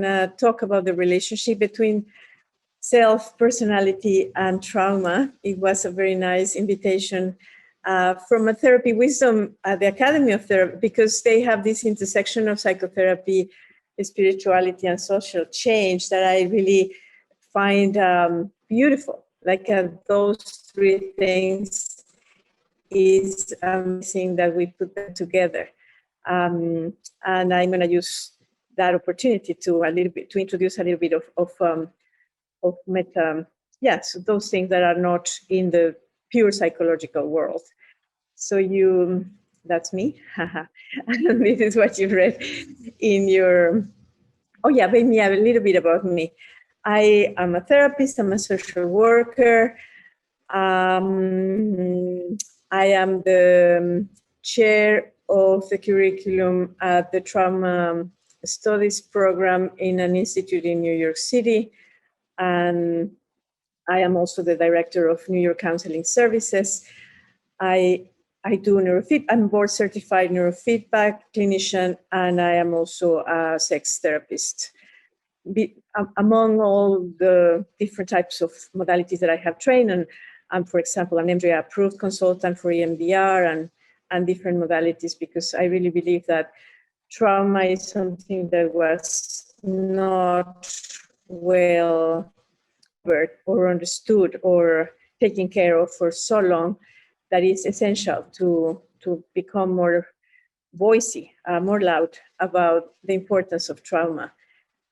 to talk about the relationship between self, personality, and trauma. It was a very nice invitation from a Therapy Wisdom at the Academy of Therapy, because they have this intersection of psychotherapy, spirituality, and social change that I really find beautiful. Like those three things is amazing that we put them together. And I'm going to use that opportunity to introduce a little bit of meta, so those things that are not in the pure psychological world. So that's me. This is what you read in your, maybe a little bit about me. I am a therapist, I'm a social worker. I am the chair of the curriculum at the Trauma Studies program in an institute in New York City. And I am also the director of New York Counseling Services. I do neurofeedback. I'm board certified neurofeedback clinician, and I am also a sex therapist. Among all the different types of modalities that I have trained, and I'm, for example, an MDR approved consultant for EMDR and different modalities, because I really believe that trauma is something that was not well covered or understood or taken care of for so long, that is essential to become more voicey, more loud about the importance of trauma.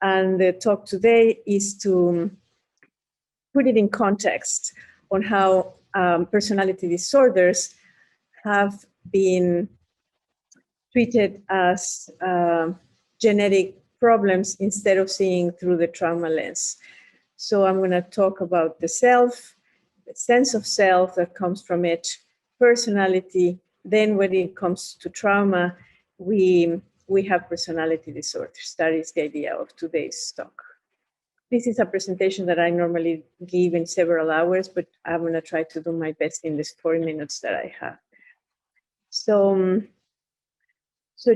And the talk today is to put it in context on how personality disorders have been treated as genetic problems instead of seeing through the trauma lens. So I'm going to talk about the self, the sense of self that comes from it, personality. Then when it comes to trauma, we have personality disorders. That is the idea of today's talk. This is a presentation that I normally give in several hours, but I'm going to try to do my best in these 40 minutes that I have. So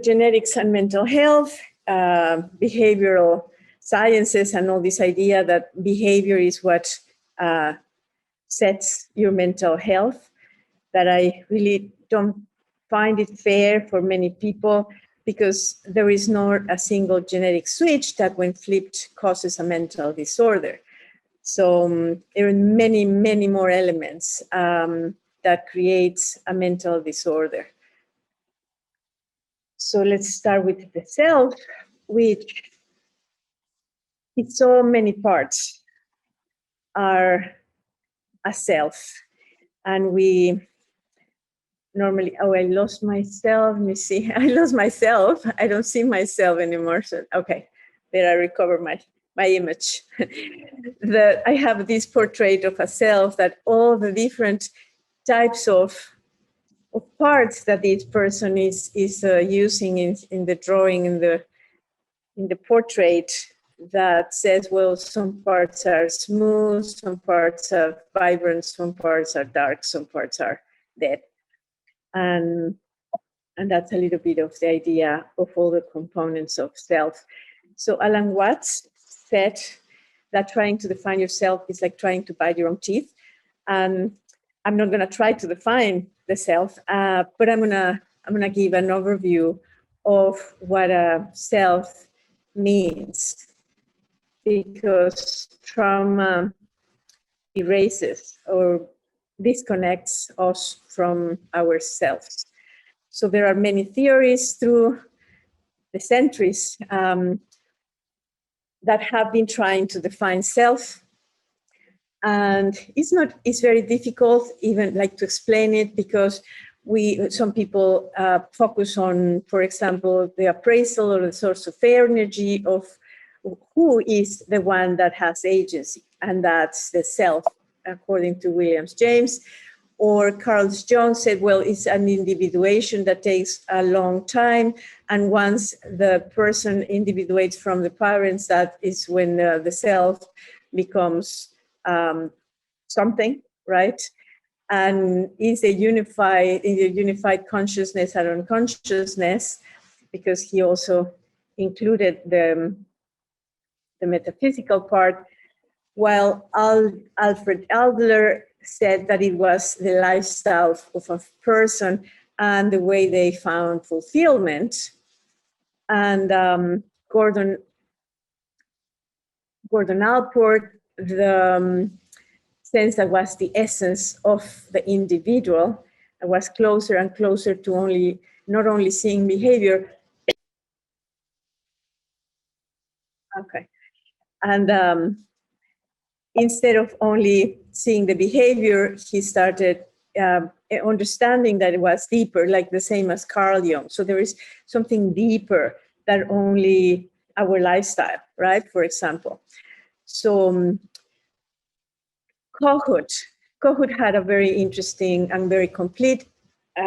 genetics and mental health, behavioral sciences, and all this idea that behavior is what sets your mental health, that I really don't find it fair for many people, because there is not a single genetic switch that when flipped causes a mental disorder. So there are many, many more elements that creates a mental disorder. So let's start with the self, which in so many parts are a self. And we normally, I lost myself. Let me see. I lost myself. I don't see myself anymore. So, okay, there I recover my image. That I have this portrait of a self, that all the different types of parts that this person is using in the drawing, in the portrait, that says, well, some parts are smooth, some parts are vibrant, some parts are dark, some parts are dead. And that's a little bit of the idea of all the components of self. So Alan Watts said that trying to define yourself is like trying to bite your own teeth. And I'm not going to try to define the self, but I'm gonna give an overview of what a self means, because trauma erases or disconnects us from ourselves. So there are many theories through the centuries that have been trying to define self. And it's very difficult even like to explain it, because some people focus on, for example, the appraisal or the source of energy of who is the one that has agency, and that's the self, according to Williams James. Or Carl Jung said, well, it's an individuation that takes a long time, and once the person individuates from the parents, that is when the self becomes something, right? And is a unified consciousness and unconsciousness, because he also included the the metaphysical part, while Alfred Adler said that it was the lifestyle of a person and the way they found fulfillment. And Gordon Allport, the sense that was the essence of the individual, that was closer and closer to not only seeing behavior. Okay. And instead of only seeing the behavior, he started understanding that it was deeper, like the same as Carl Jung. So there is something deeper than only our lifestyle, right? For example. So Kohut had a very interesting and very complete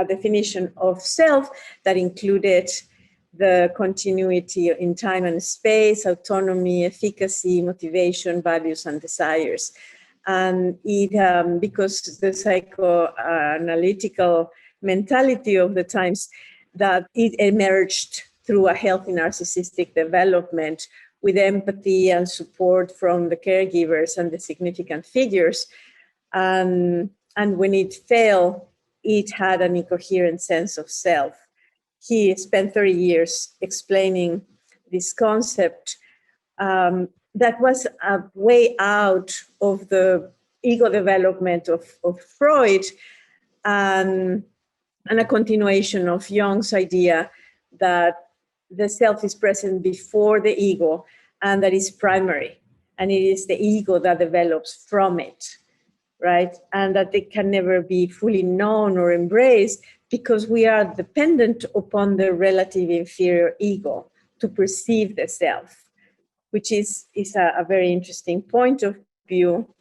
definition of self that included the continuity in time and space, autonomy, efficacy, motivation, values, and desires. And it, because the psychoanalytical mentality of the times, that it emerged through a healthy narcissistic development with empathy and support from the caregivers and the significant figures. And when it failed, it had an incoherent sense of self. He spent 30 years explaining this concept that was a way out of the ego development of Freud, and a continuation of Jung's idea that the self is present before the ego and that is primary, and it is the ego that develops from it, right? And that it can never be fully known or embraced because we are dependent upon the relative inferior ego to perceive the self, which is a very interesting point of view.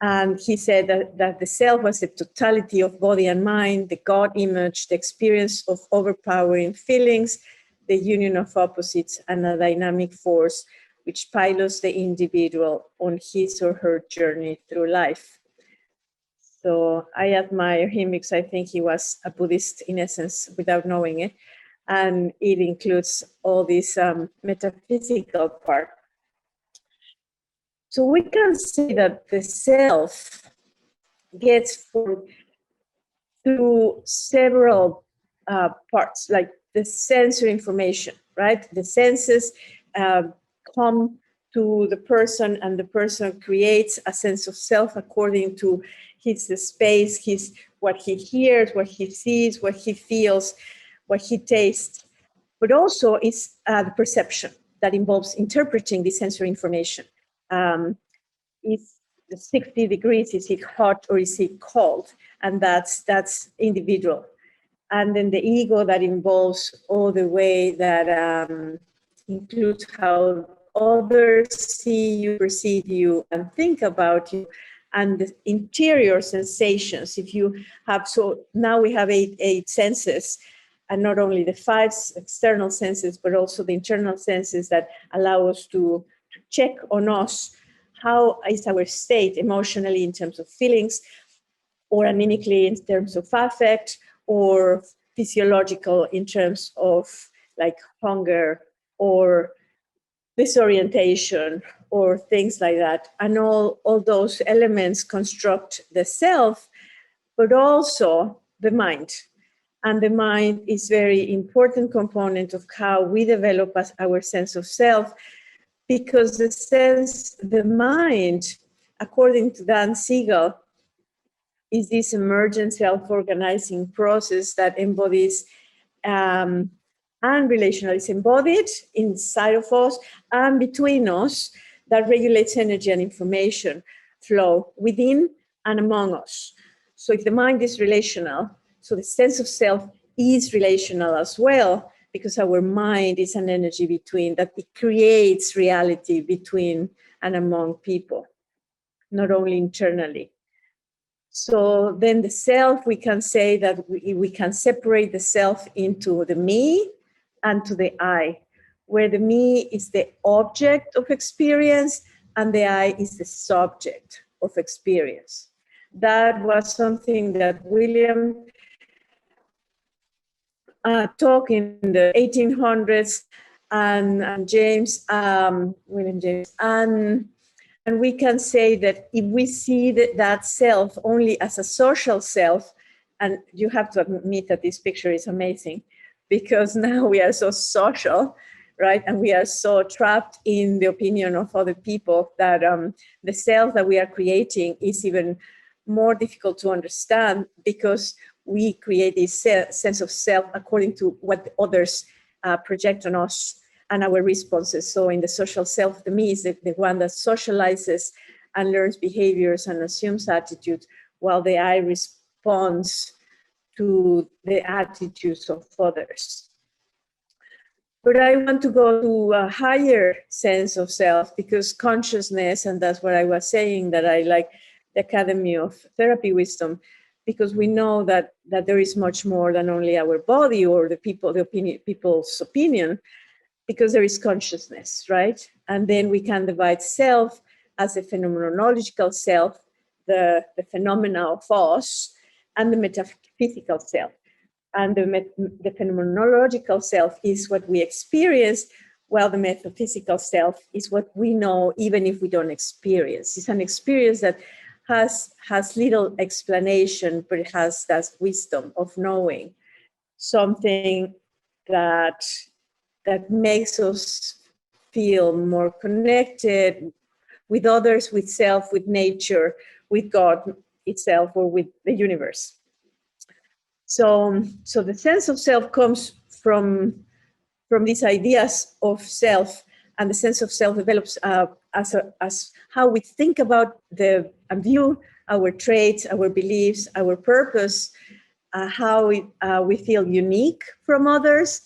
And he said that the self was the totality of body and mind, the God image, the experience of overpowering feelings, the union of opposites, and a dynamic force which pilots the individual on his or her journey through life. So I admire him because I think he was a Buddhist in essence without knowing it. And it includes all this metaphysical part. So we can say that the self gets formed through several parts, like the sensory information, right? The senses come to the person, and the person creates a sense of self according to his space, what he hears, what he sees, what he feels, what he tastes. But also it's the perception that involves interpreting the sensory information. Is 60 degrees, is it hot or is it cold? And that's individual. And then the ego that involves all the way that includes how others see you, perceive you, and think about you, and the interior sensations. If you have, so now we have eight senses, and not only the five external senses, but also the internal senses that allow us to check on us. How is our state emotionally in terms of feelings, or anemically in terms of affect, or physiological in terms of like hunger or disorientation or things like that. And all those elements construct the self, but also the mind. And the mind is very important component of how we develop our sense of self, because the mind, according to Dan Siegel, is this emergent self-organizing process that embodies and relational. Is embodied inside of us and between us, that regulates energy and information flow within and among us. So if the mind is relational, so the sense of self is relational as well, because our mind is an energy between, that it creates reality between and among people, not only internally. So then the self, we can say that we can separate the self into the me and to the I, where the me is the object of experience and the I is the subject of experience. That was something that William talked in the 1800s, and James, William James, and we can say that if we see that self only as a social self, and you have to admit that this picture is amazing, because now we are so social, right? And we are so trapped in the opinion of other people that the self that we are creating is even more difficult to understand, because we create this sense of self according to what others project on us and our responses. So in the social self, the me is the one that socializes and learns behaviors and assumes attitudes, while the I responds to the attitudes of others. But I want to go to a higher sense of self, because consciousness, and that's what I was saying, that I like the Academy of Therapy Wisdom, because we know that there is much more than only our body or people's opinion, because there is consciousness, right? And then we can divide self as a phenomenological self, the phenomena of us, and the metaphysical self. And the phenomenological self is what we experience, while the metaphysical self is what we know, even if we don't experience. It's an experience that has little explanation, but it has that wisdom of knowing something that makes us feel more connected with others, with self, with nature, with God itself, or with the universe. So the sense of self comes from these ideas of self, and the sense of self develops as how we think about and view our traits, our beliefs, our purpose, how we feel unique from others,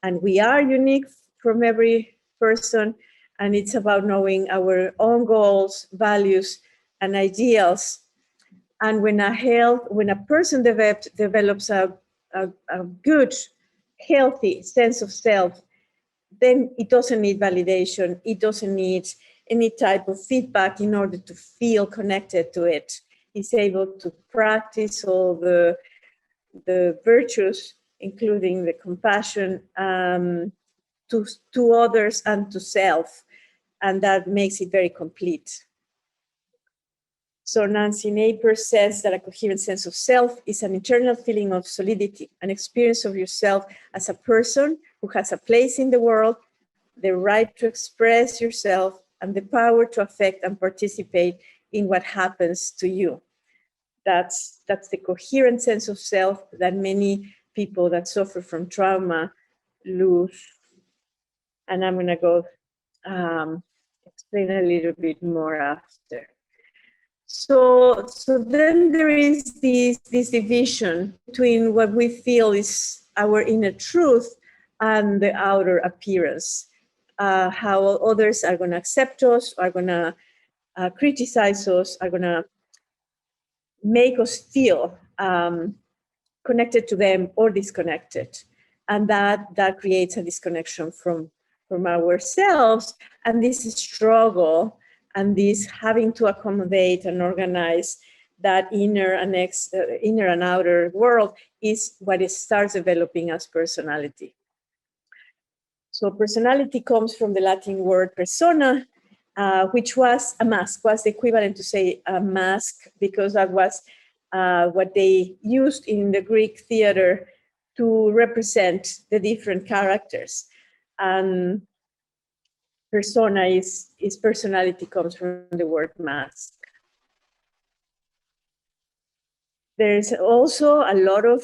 and we are unique from every person. And it's about knowing our own goals, values, and ideals. And when a person develops a good, healthy sense of self, then it doesn't need validation. It doesn't need any type of feedback in order to feel connected to it. It's able to practice all the virtues, including the compassion, to others and to self, and that makes it very complete. So Nancy Napier says that a coherent sense of self is an internal feeling of solidity, an experience of yourself as a person who has a place in the world, the right to express yourself, and the power to affect and participate in what happens to you. That's the coherent sense of self that many people that suffer from trauma lose. And I'm going to go explain a little bit more after. So then there is this division between what we feel is our inner truth and the outer appearance. How others are going to accept us, are going to criticize us, are going to make us feel connected to them or disconnected. And that creates a disconnection from ourselves. And this struggle and this having to accommodate and organize that inner and outer world is what it starts developing as personality. So personality comes from the Latin word persona, which was a mask, was the equivalent to say a mask, because that was what they used in the Greek theater to represent the different characters. And persona is personality, comes from the word mask. There's also a lot of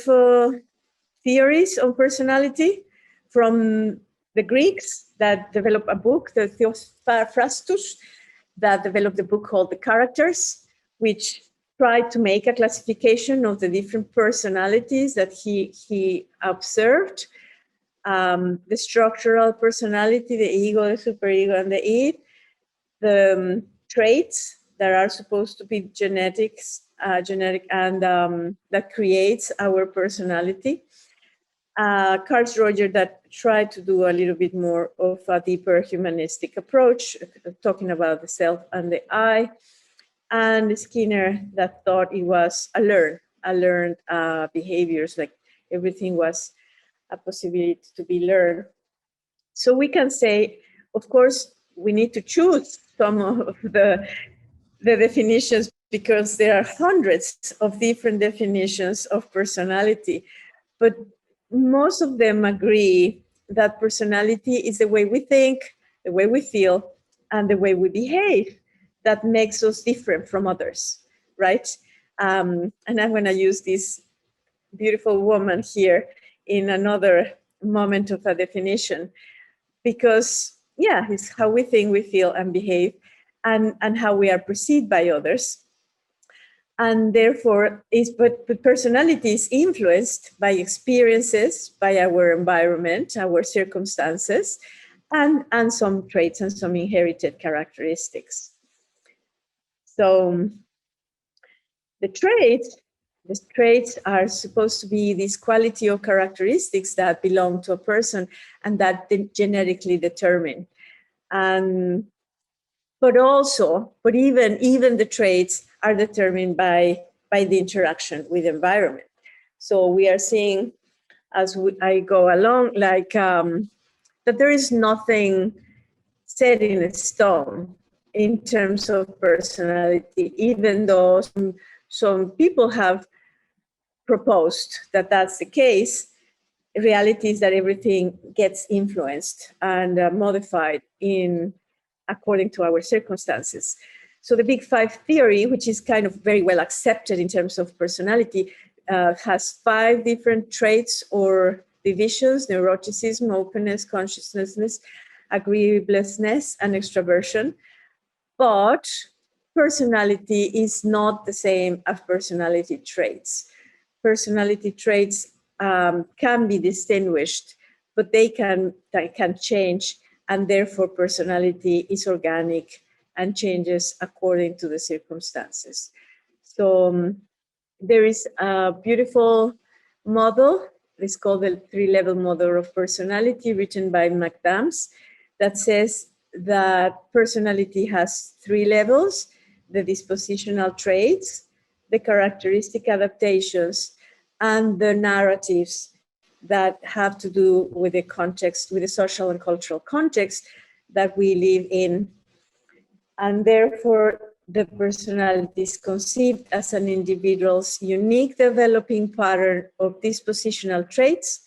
theories on personality from the Greeks that developed a book, the Theophrastus, that developed a book called The Characters, which tried to make a classification of the different personalities that he observed. The structural personality, the ego, the superego, and the id, the traits that are supposed to be genetic and that creates our personality. Carl Roger that tried to do a little bit more of a deeper humanistic approach, talking about the self and the I, and Skinner that thought it was a learned behaviors, like everything was a possibility to be learned. So we can say, of course, we need to choose some of the definitions because there are hundreds of different definitions of personality, but most of them agree that personality is the way we think, the way we feel, and the way we behave that makes us different from others, right? And I'm going to use this beautiful woman here in another moment of a definition because, yeah, it's how we think, we feel, and behave, and how we are perceived by others. And therefore, but personality is influenced by experiences, by our environment, our circumstances, and some traits and some inherited characteristics. So the traits, the traits are supposed to be this quality or characteristics that belong to a person and that genetically determine. And but even the traits are determined by the interaction with the environment. So we are seeing as I go along, like that there is nothing set in stone in terms of personality, even though some people have proposed that that's the case. Reality is that everything gets influenced and modified in according to our circumstances. So the Big Five theory, which is kind of very well accepted in terms of personality, has 5 different traits or divisions: neuroticism, openness, consciousness, agreeableness, and extraversion. But personality is not the same as personality traits. Personality traits can be distinguished, but they can change, and therefore personality is organic and changes according to the circumstances. So there is a beautiful model. It's called the 3-level model of personality, written by McAdams, that says that personality has 3 levels: the dispositional traits, the characteristic adaptations, and the narratives that have to do with the context, with the social and cultural context that we live in. And therefore, the personality is conceived as an individual's unique developing pattern of dispositional traits,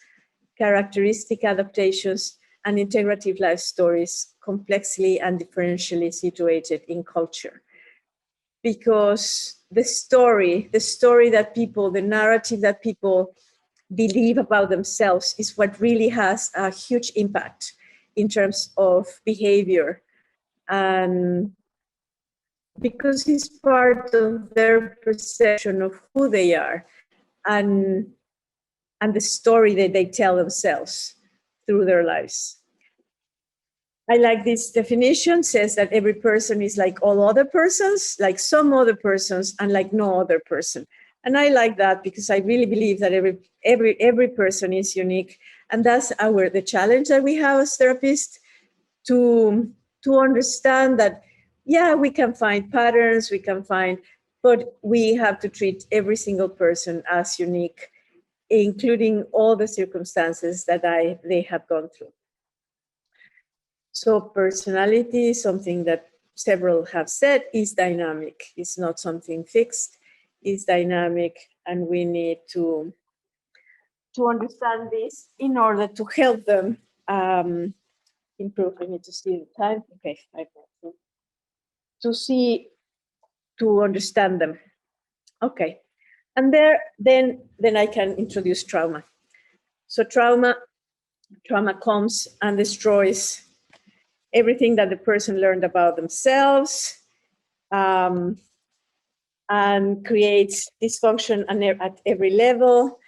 characteristic adaptations, and integrative life stories, complexly and differentially situated in culture. Because the narrative that people believe about themselves is what really has a huge impact in terms of behavior. And because it's part of their perception of who they are and the story that they tell themselves through their lives. I like this definition, says that every person is like all other persons, like some other persons, and like no other person. And I like that because I really believe that every person is unique. And that's the challenge that we have as therapists, to understand that, yeah, we can find patterns, but we have to treat every single person as unique, including all the circumstances that they have gone through. So personality, something that several have said, is dynamic. It's not something fixed. It's dynamic, and we need to understand this in order to help them improve. I need to see the time. Okay, to understand them. Okay, and then I can introduce trauma. So trauma comes and destroys everything that the person learned about themselves, and creates dysfunction at every level.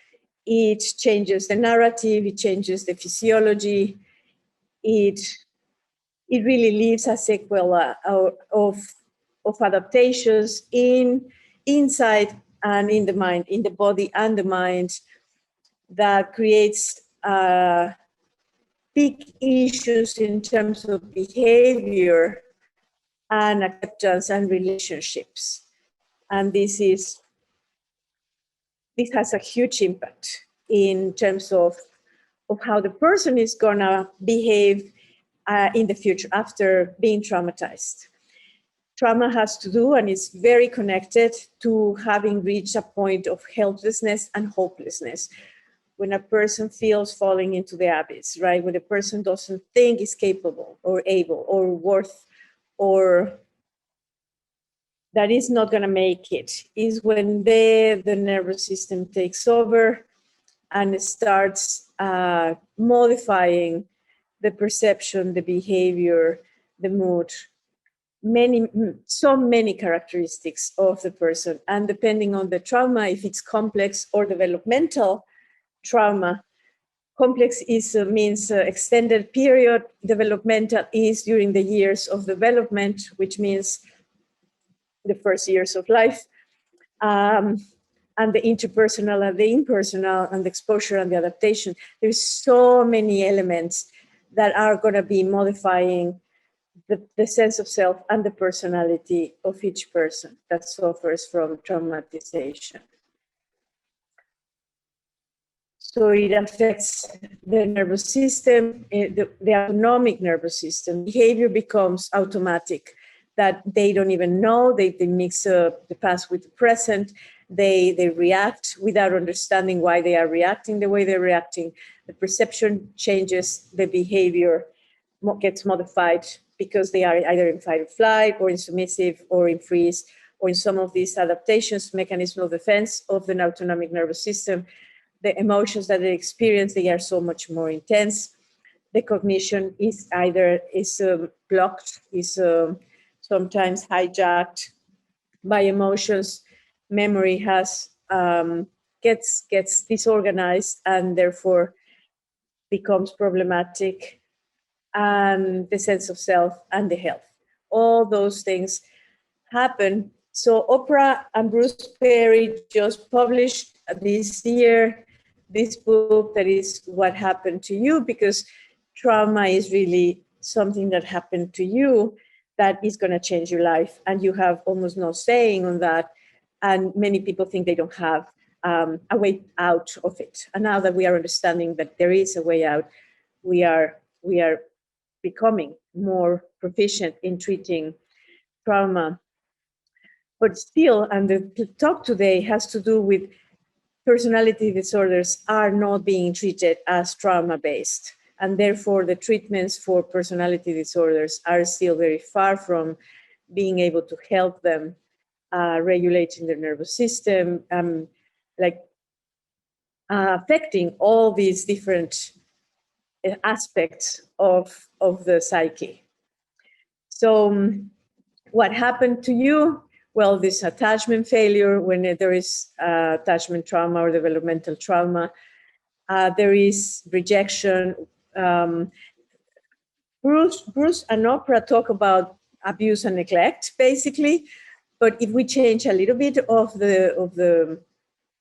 It changes the narrative, it changes the physiology, it really leaves a sequela of adaptations inside and in the mind, in the body and the mind, that creates big issues in terms of behavior and acceptance and relationships. And this has a huge impact in terms of how the person is gonna behave in the future after being traumatized. Trauma has to do, and is very connected to having reached a point of helplessness and hopelessness. When a person feels falling into the abyss, right? When a person doesn't think is capable or able or worth, or that is not going to make it, is when the nervous system takes over and starts modifying the perception, the behavior, the mood, so many characteristics of the person. And depending on the trauma, if it's complex or developmental trauma, complex means extended period. Developmental is during the years of development, which means the first years of life. And the interpersonal and the impersonal and the exposure and the adaptation. There's so many elements that are going to be modifying the sense of self and the personality of each person that suffers from traumatization. So it affects the nervous system, the autonomic nervous system. Behavior becomes automatic, that they don't even know. They mix the past with the present. They react without understanding why they are reacting the way they're reacting. The perception changes, the behavior gets modified because they are either in fight or flight, or in submissive, or in freeze, or in some of these adaptations, mechanism of defense of the autonomic nervous system. The emotions that they experience, they are so much more intense. The cognition is either blocked, is sometimes hijacked by emotions. Memory gets disorganized and therefore becomes problematic. And the sense of self and the health, all those things happen. So Oprah and Bruce Perry just published this year this book that is What Happened to You, because trauma is really something that happened to you that is going to change your life, and you have almost no saying on that. And many people think they don't have a way out of it. And now that we are understanding that there is a way out, we are becoming more proficient in treating trauma. But still, and the talk today has to do with personality disorders are not being treated as trauma-based. And therefore, the treatments for personality disorders are still very far from being able to help them regulating their nervous system, affecting all these different aspects of the psyche. So what happened to you? Well, this attachment failure, when there is attachment trauma or developmental trauma, there is rejection. Bruce and Oprah talk about abuse and neglect, basically. But if we change a little bit of the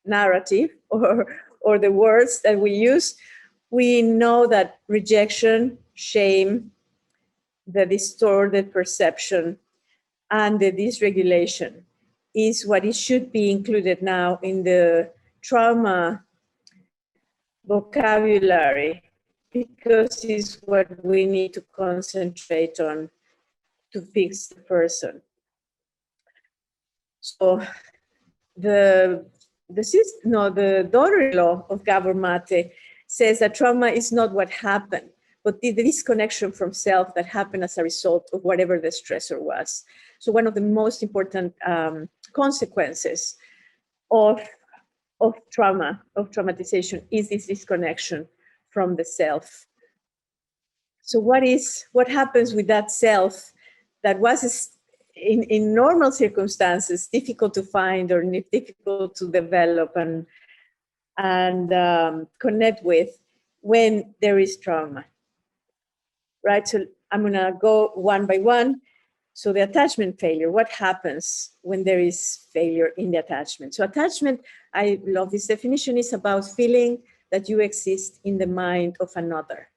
narrative or the words that we use, we know that rejection, shame, the distorted perception, and the dysregulation is what it should be included now in the trauma vocabulary, because it's what we need to concentrate on to fix the person. So the daughter-in-law of Gabor Mate says that trauma is not what happened, but the disconnection from self that happened as a result of whatever the stressor was. So one of the most important consequences of trauma, of traumatization, is this disconnection from the self. So what happens with that self that was in normal circumstances difficult to find or difficult to develop and connect with when there is trauma, right? So I'm going to go one by one. So the attachment failure, what happens when there is failure in the attachment? So attachment, I love this definition, is about feeling that you exist in the mind of another,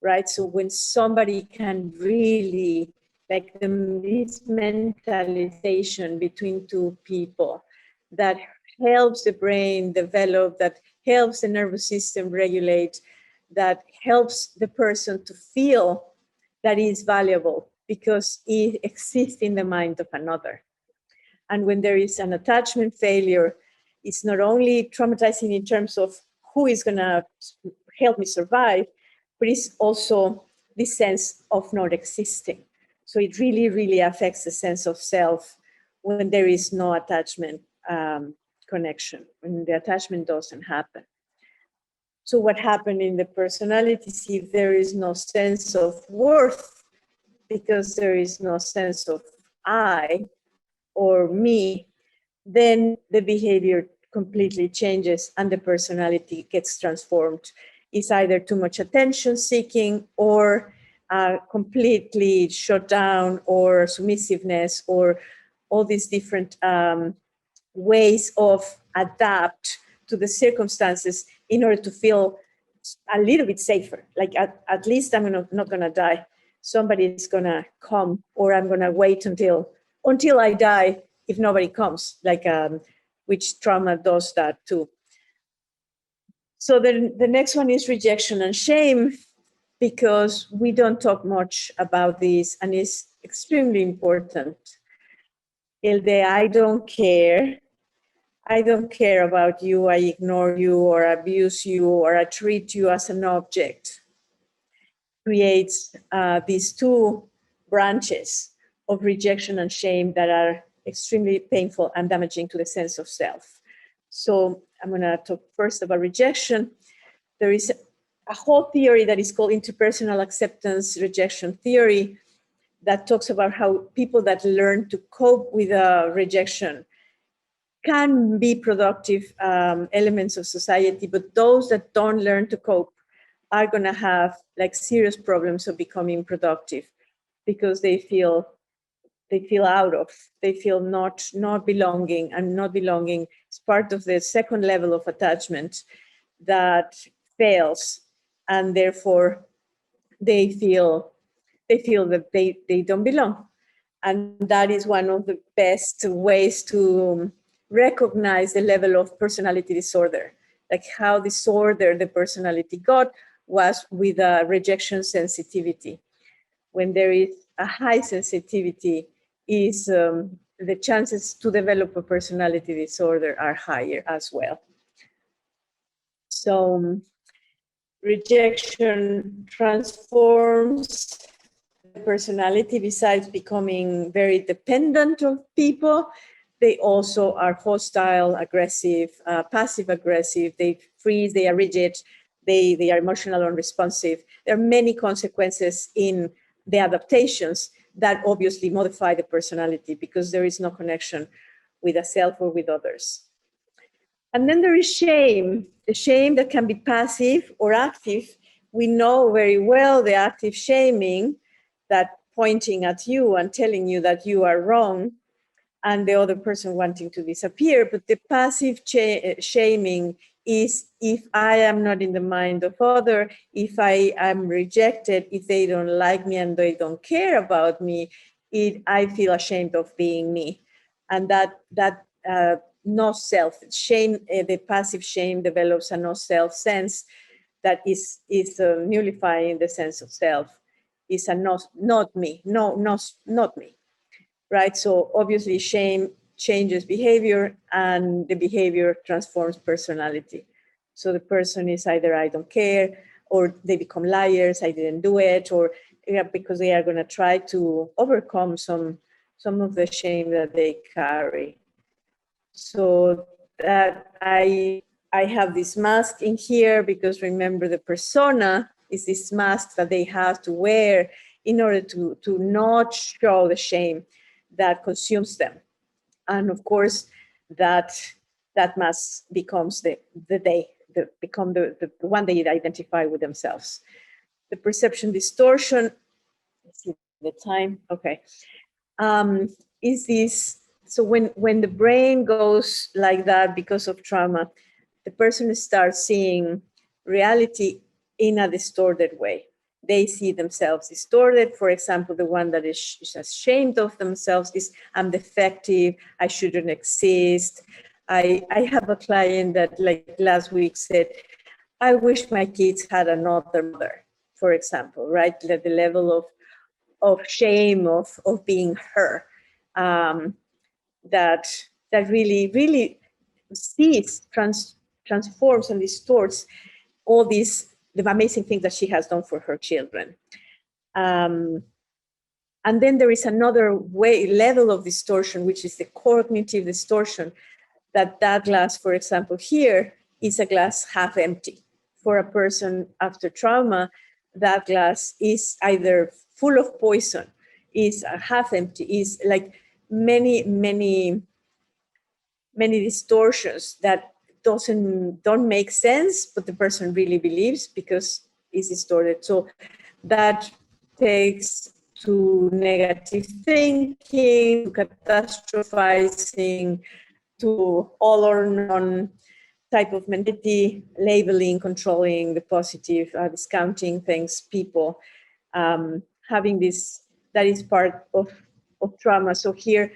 right? So when somebody can really, like this mentalization between two people that helps the brain develop, that helps the nervous system regulate, that helps the person to feel that is valuable because it exists in the mind of another. And when there is an attachment failure, it's not only traumatizing in terms of who is going to help me survive, but it's also this sense of not existing. So it really, really affects the sense of self when there is no attachment connection, when the attachment doesn't happen. So what happened in the personality is if there is no sense of worth, because there is no sense of I or me, then the behavior completely changes and the personality gets transformed. It's either too much attention seeking or completely shut down or submissiveness or all these different ways of adapt to the circumstances in order to feel a little bit safer. Like at least I'm not gonna die. Somebody is gonna come, or I'm gonna wait until I die if nobody comes. Like which trauma does that too. So the next one is rejection and shame, because we don't talk much about this, and it's extremely important. I don't care. I don't care about you, I ignore you, or abuse you, or I treat you as an object, creates these two branches of rejection and shame that are extremely painful and damaging to the sense of self. So I'm going to talk first about rejection. There is a whole theory that is called Interpersonal Acceptance rejection theory that talks about how people that learn to cope with rejection can be productive elements of society, but those that don't learn to cope are going to have like serious problems of becoming productive, because they feel out of, they feel not belonging, and not belonging is part of the second level of attachment that fails, and therefore they feel that they don't belong. And that is one of the best ways to recognize the level of personality disorder. Like how disordered the personality got was with a rejection sensitivity. When there is a high sensitivity, is the chances to develop a personality disorder are higher as well. So rejection transforms the personality. Besides becoming very dependent of people, they also are hostile, aggressive, passive aggressive. They freeze, they are rigid, they are emotional unresponsive. There are many consequences in the adaptations that obviously modify the personality, because there is no connection with a self or with others. And then there is shame, the shame that can be passive or active. We know very well the active shaming, that pointing at you and telling you that you are wrong and the other person wanting to disappear. But the passive shaming is if I am not in the mind of other, if I am rejected, if they don't like me and they don't care about me, I feel ashamed of being me. And that no self shame, the passive shame develops a no self sense that is nullifying the sense of self. Is a not me, not me, right? So obviously shame changes behavior, and the behavior transforms personality. So the person is either I don't care, or they become liars, I didn't do it, or because they are going to try to overcome some of the shame that they carry. So that I have this mask in here, because remember, the persona is this mask that they have to wear in order to not show the shame that consumes them. And of course, that mask becomes the one they identify with themselves. The perception distortion, let's see the time, okay, is this. So when the brain goes like that because of trauma, the person starts seeing reality in a distorted way. They see themselves distorted. For example, the one that is ashamed of themselves is, I'm defective, I shouldn't exist. I have a client that like last week said, I wish my kids had another mother, for example, right? The level of shame of being her, that really transforms and distorts all these the amazing things that she has done for her children. And then there is another level of distortion, which is the cognitive distortion, that glass, for example, here is a glass half empty. For a person after trauma, that glass is either full of poison, is half empty, is like many distortions that don't make sense, but the person really believes because it's distorted. So that takes to negative thinking, to catastrophizing, to all or none type of mentality, labeling, controlling the positive, discounting things, people, having this, that is part of trauma. So here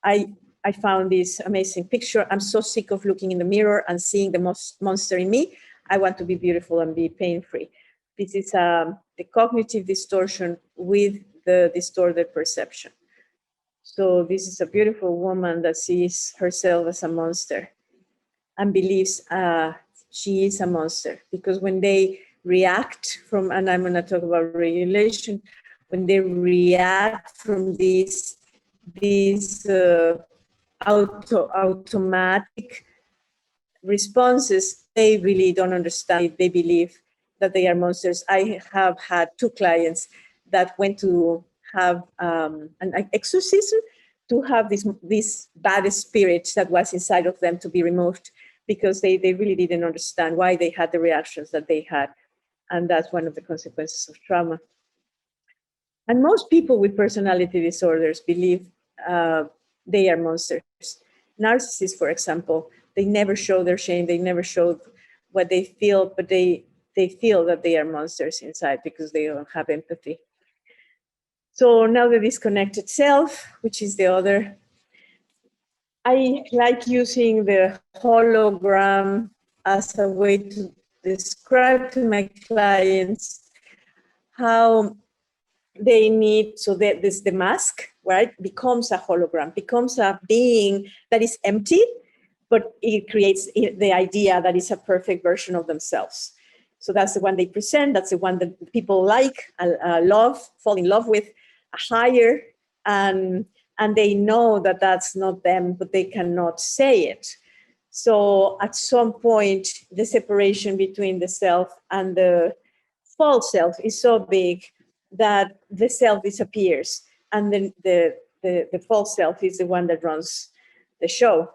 I found this amazing picture. I'm so sick of looking in the mirror and seeing the monster in me. I want to be beautiful and be pain-free. This is the cognitive distortion with the distorted perception. So this is a beautiful woman that sees herself as a monster and believes she is a monster, because when they react from, and I'm going to talk about regulation, when they react from these automatic responses, they really don't understand. They believe that they are monsters. I have had 2 clients that went to have an exorcism to have this bad spirit that was inside of them to be removed, because they really didn't understand why they had the reactions that they had. And that's one of the consequences of trauma. And most people with personality disorders believe they are monsters. Narcissists, for example, they never show their shame. They never show what they feel, but they feel that they are monsters inside because they don't have empathy. So now the disconnected self, which is the other. I like using the hologram as a way to describe to my clients how they need, so that this, the mask, right, becomes a hologram, becomes a being that is empty, but it creates the idea that is a perfect version of themselves. So that's the one they present. That's the one that people like, love, fall in love with, hire, and they know that that's not them, but they cannot say it. So at some point, the separation between the self and the false self is so big that the self disappears, and then the false self is the one that runs the show.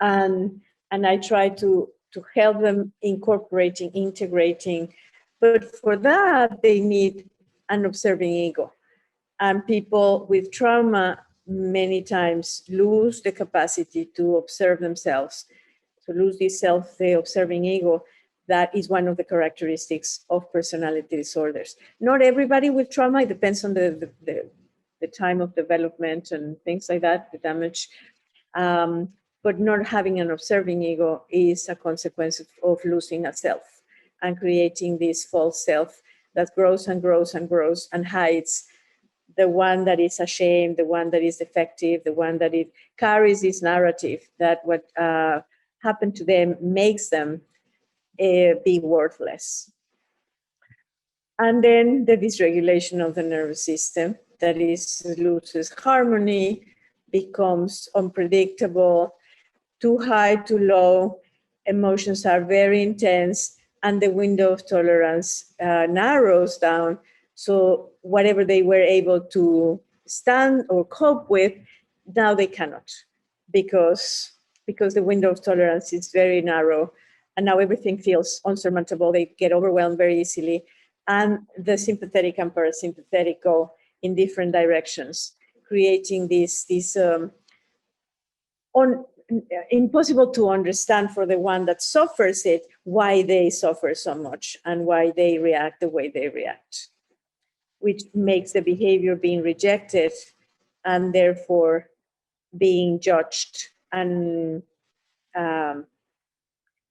And I try to help them integrating, but for that they need an observing ego. And people with trauma many times lose the capacity to observe themselves, to lose the observing ego. That is one of the characteristics of personality disorders. Not everybody with trauma, it depends on the time of development and things like that, the damage. But not having an observing ego is a consequence of losing a self and creating this false self that grows and grows and grows and hides the one that is ashamed, the one that is defective, the one that it carries this narrative that what happened to them makes them be worthless. And then the dysregulation of the nervous system, that is, loses harmony, becomes unpredictable, too high, too low, emotions are very intense, and the window of tolerance narrows down. So whatever they were able to stand or cope with, now they cannot, because the window of tolerance is very narrow, and now everything feels unsurmountable. They get overwhelmed very easily, and the sympathetic and parasympathetic go in different directions, creating this impossible to understand for the one that suffers it, why they suffer so much and why they react the way they react, which makes the behavior being rejected and therefore being judged and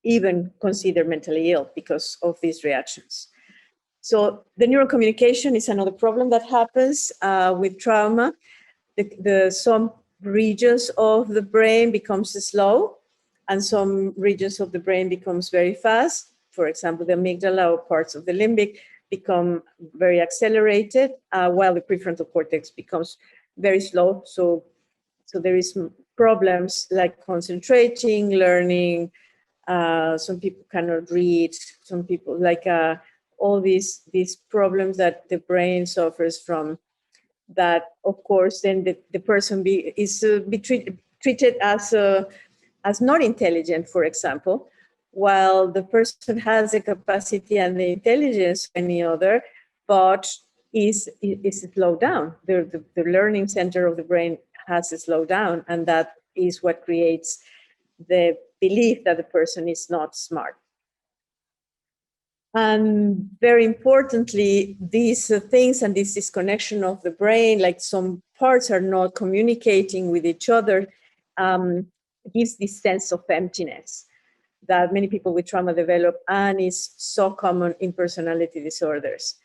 even considered mentally ill because of these reactions. So the neurocommunication is another problem that happens with trauma. Some regions of the brain becomes slow, and some regions of the brain becomes very fast. For example, the amygdala or parts of the limbic become very accelerated, while the prefrontal cortex becomes very slow. So there is problems like concentrating, learning. Some people cannot read. Some people all these problems that the brain suffers from. That of course then the person is treated as not intelligent, for example, while the person has the capacity and the intelligence of any other, but is slowed down. The learning center of the brain has a slowed down, and that is what creates the belief that the person is not smart. And very importantly, these things and this disconnection of the brain, like some parts are not communicating with each other, gives this sense of emptiness that many people with trauma develop, and is so common in personality disorders.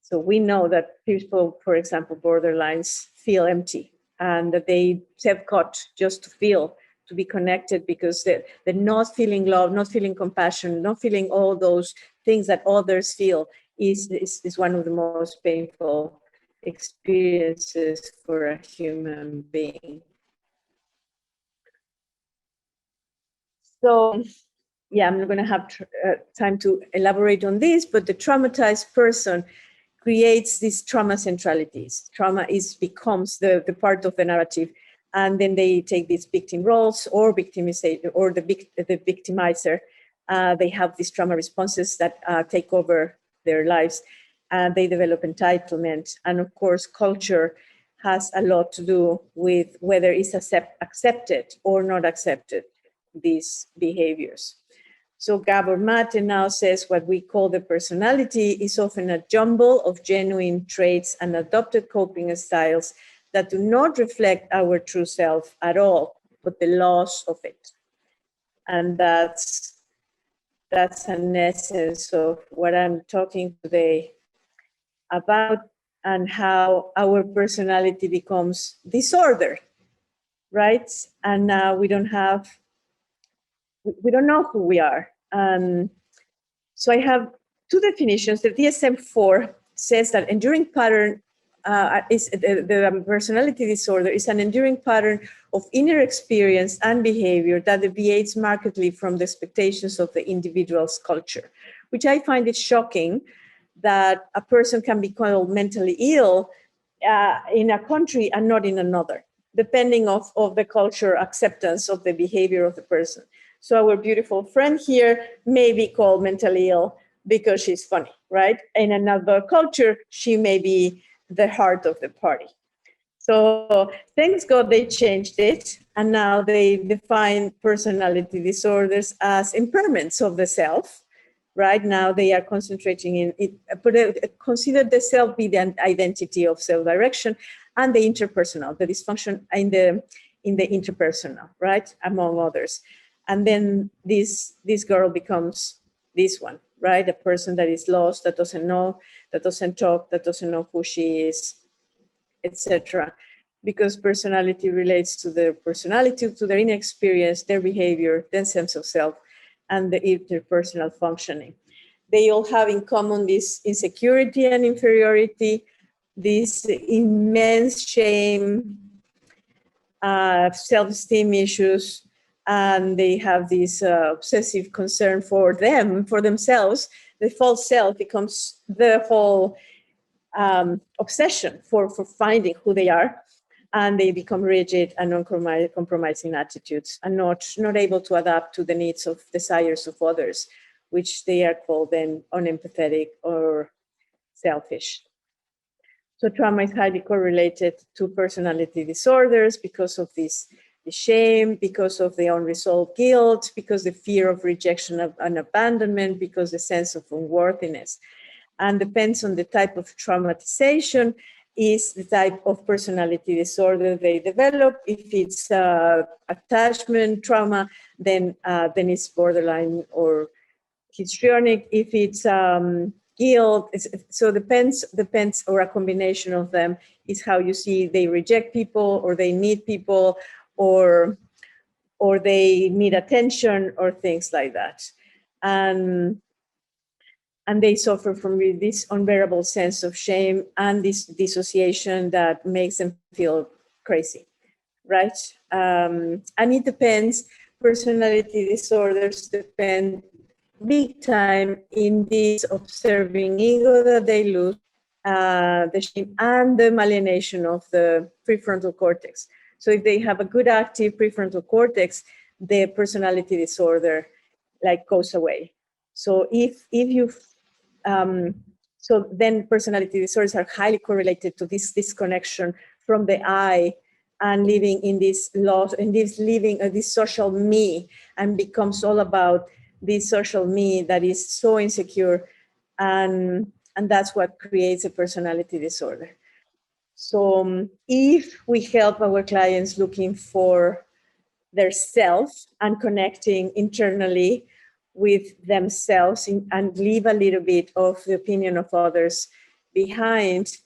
So we know that people, for example, borderlines, feel empty, and that they self-cut just to feel, to be connected, because they're not feeling love, not feeling compassion, not feeling all those things that others feel is one of the most painful experiences for a human being. So, yeah, I'm not going to have time to elaborate on this, but the traumatized person creates these trauma centralities. Trauma becomes the part of the narrative, and then they take these victim roles or victimization, or the victimizer. They have these trauma responses that take over their lives, and they develop entitlement. And of course, culture has a lot to do with whether it's accepted or not accepted, these behaviors. So Gabor Mate now says what we call the personality is often a jumble of genuine traits and adopted coping styles that do not reflect our true self at all, but the loss of it. And that's an essence of what I'm talking today about, and how our personality becomes disorder, right? And now we don't know who we are. So I have two definitions. The DSM-4 says that enduring pattern is the personality disorder is an enduring pattern of inner experience and behavior that deviates markedly from the expectations of the individual's culture, which I find it shocking that a person can be called mentally ill in a country and not in another, depending of the culture acceptance of the behavior of the person. So our beautiful friend here may be called mentally ill because she's funny, right? In another culture, she may be the heart of the party. So thanks God they changed it, and now they define personality disorders as impairments of the self. Right now they are concentrating in it, but consider the self be the identity of self-direction, and the interpersonal, the dysfunction in the interpersonal, right, among others. And then this girl becomes this one, right? A person that is lost, that doesn't know, that doesn't talk, that doesn't know who she is, etc. Because personality relates to their personality, to their inner experience, their behavior, their sense of self, and the interpersonal functioning. They all have in common this insecurity and inferiority, this immense shame, self-esteem issues, and they have this obsessive concern for themselves. The false self becomes the whole obsession for finding who they are, and they become rigid and uncompromising attitudes, and not able to adapt to the needs of desires of others, which they are called then unempathetic or selfish. So trauma is highly correlated to personality disorders because of the shame, because of the unresolved guilt, because the fear of rejection and abandonment, because the sense of unworthiness. And depends on the type of traumatization is the type of personality disorder they develop. If it's attachment trauma, then it's borderline or histrionic. If it's guilt. So depends, or a combination of them is how you see they reject people, or they need people, or they need attention, or things like that. And they suffer from this unbearable sense of shame and this dissociation that makes them feel crazy, right? And it depends, personality disorders depend big time in this observing ego that they lose, the shame, and the malienation of the prefrontal cortex. So if they have a good active prefrontal cortex, the personality disorder like goes away. So if you so then personality disorders are highly correlated to this disconnection from the I, and living in this loss, in this living this social me, and becomes all about this social me that is so insecure, and that's what creates a personality disorder. So if we help our clients looking for their self and connecting internally with themselves and leave a little bit of the opinion of others behind,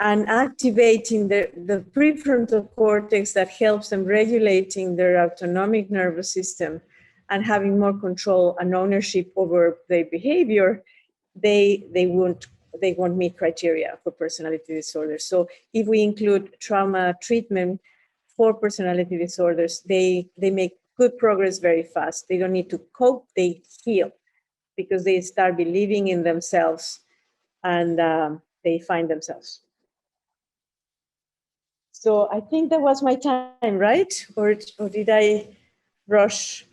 and activating the prefrontal cortex that helps them regulating their autonomic nervous system and having more control and ownership over their behavior, they won't meet criteria for personality disorders. So if we include trauma treatment for personality disorders, they make good progress very fast. They don't need to cope, they heal, because they start believing in themselves, and they find themselves. So I think that was my time, right? Or did I rush?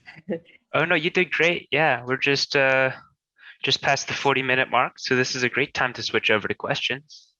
Oh no, you did great. Yeah, we're just past the 40-minute mark, so this is a great time to switch over to questions.